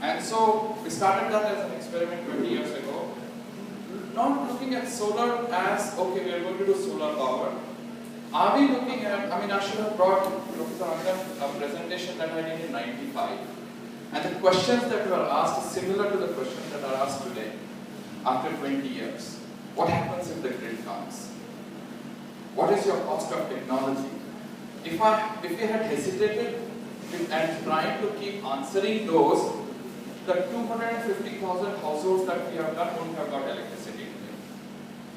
And so we started that as an experiment 20 years ago. Not looking at solar as, okay, we are going to do solar power. Are we looking at, I mean, I should have brought Professor Angan a presentation that I did in 95. And the questions that were asked is similar to the questions that are asked today, after 20 years. What happens if the grid comes? What is your cost of technology? If we had hesitated and trying to keep answering those, the 250,000 households that we have done wouldn't have got electricity today.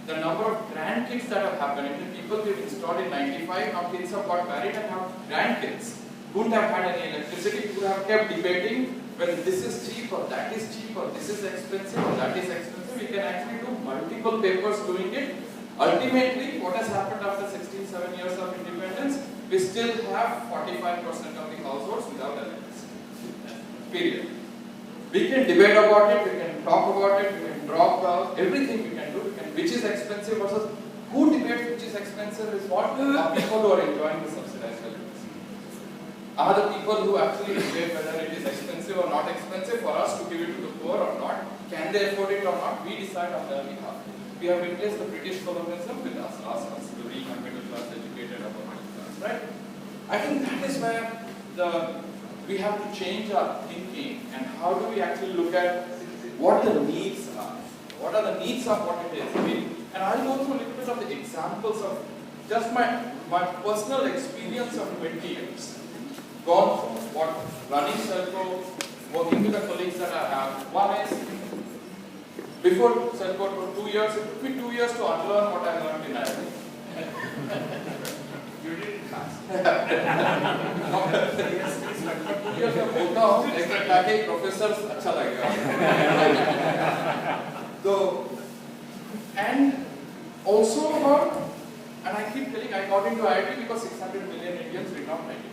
The number of grandkids that have happened, the people we've installed in 95, now kids have got married and have grandkids, wouldn't have had any electricity, would have kept debating whether this is cheap or that is cheap or this is expensive or that is expensive. We can actually do multiple papers doing it. Ultimately, what has happened after 67 years of independence, we still have 45% of the households without electricity. Period. We can debate about it, we can talk about it, we can drop everything we can do, which is expensive versus who debates which is expensive is what are people who are enjoying the subsidized electricity. Are the people who actually debate whether it is expensive or not expensive for us to give it to the poor or not, can they afford it or not, we decide on their behalf. We have replaced the British colonialism with us, the rich and middle class educated upper middle class, right? I think that is where we have to change our thinking and how do we actually look at what the needs are. What are the needs of what it is? I mean, and I'll go through a little bit of the examples of just my personal experience of 20 years. Gone through what running Celco, working with the colleagues that I have. One is, before Celco for 2 years, it took me 2 years to unlearn what I learned in IIT. You did it fast. बोलता हूँ ताकि professors अच्छा लगेगा. So, and also about, and I keep telling, I got into IIT because 600 million Indians did not like it.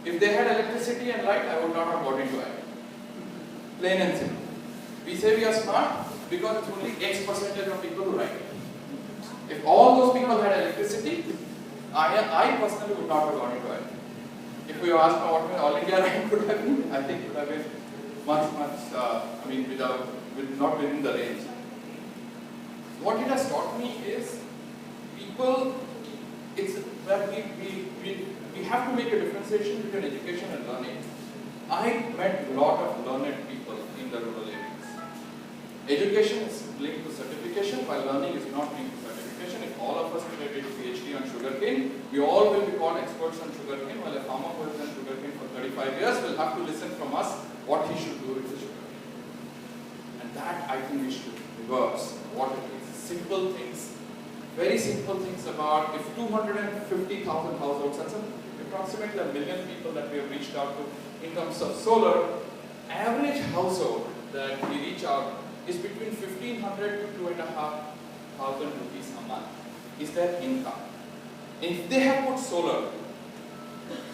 If they had electricity and light, I would not have got into IIT. Plain and simple. We say we are smart because it's only X percentage of people who write it. If all those people had electricity, I personally would not have gone into it. If you ask me what my all India rank could have been, I think it would have been much, I mean, not within the range. What it has taught me is people, it's that we have to make a differentiation between education and learning. I met a lot of learned people in the rural areas. Education is linked to certification, while learning is not linked to certification. If all of us today did a PhD on sugarcane, we all will be called experts on sugarcane, while a farmer who has done sugarcane for 35 years will have to listen from us what he should do with the sugarcane. And that I think we should reverse what it is. Simple things, very simple things about if 250,000 households, that's approximately 1 million people that we have reached out to in terms of solar, average household that we reach out is between 1,500 to 2,500 rupees a month is their income. If they have put solar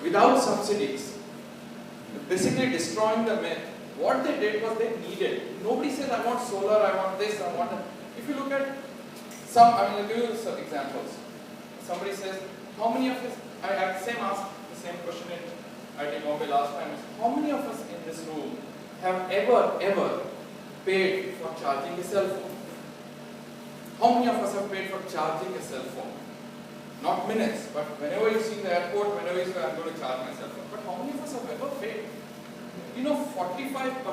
without subsidies, basically destroying the myth, what they did was they needed. Nobody says, I want solar, I want this, I want that. If you look at some, I'll give you some examples. Somebody says, how many of us, I asked the same question in IIT Bombay last time, how many of us in this room have ever paid for charging a cell phone? How many of us have paid for charging a cell phone? Not minutes, but whenever you see in the airport, whenever you say, I'm going to charge my cell phone. But how many of us have ever paid? You know, 45%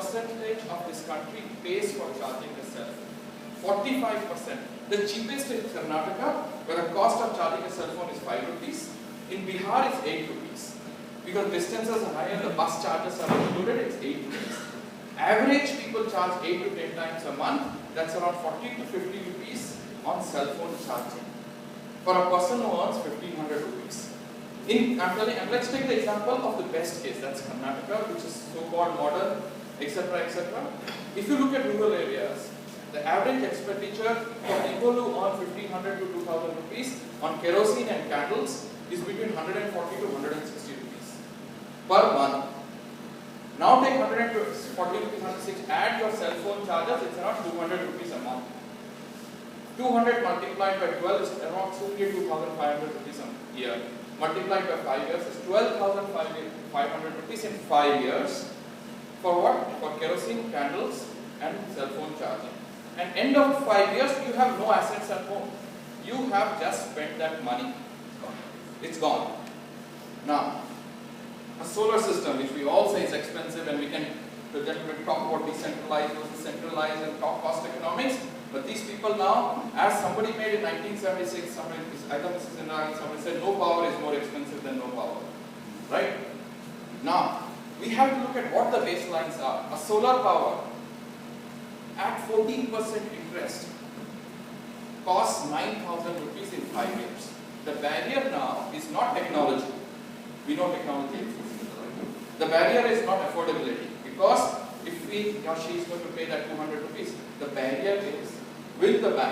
of this country pays for charging a cell phone. 45%. The cheapest is Karnataka, where the cost of charging a cell phone is 5 rupees. In Bihar, it's 8 rupees. Because distances are higher, the bus charges are included, it's 8 rupees. Average people charge 8 to 10 times a month. That's around 40 to 50 rupees on cell phone charging. For a person who earns 1,500 rupees. And let's take the example of the best case, that's Karnataka, which is so-called modern, etc., etc. If you look at rural areas, the average expenditure for people who earn 1,500 to 2,000 rupees on kerosene and candles is between 140 to 160 rupees per month. Now take 140 rupees, 160, add your cell phone charges, it's around 200 rupees a month. 200 multiplied by 12 is around 2,500 rupees a year. Multiplied by 5 years is 12,500 rupees in 5 years. For what? For kerosene, candles and cell phone charging. And end of 5 years, you have no assets at home. You have just spent that money. It's gone. Now, a solar system, which we all say is expensive, and we can talk about decentralized versus centralized and talk cost economics. But these people now, as somebody made in 1976, somebody said no power is more expensive than no power. Right? Now, we have to look at what the baselines are. A solar power at 14% interest costs 9,000 rupees in 5 years. The barrier now is not technology. We know technology exists. The barrier is not affordability, because if he or she is going to pay that 200 rupees, the barrier is, will the bank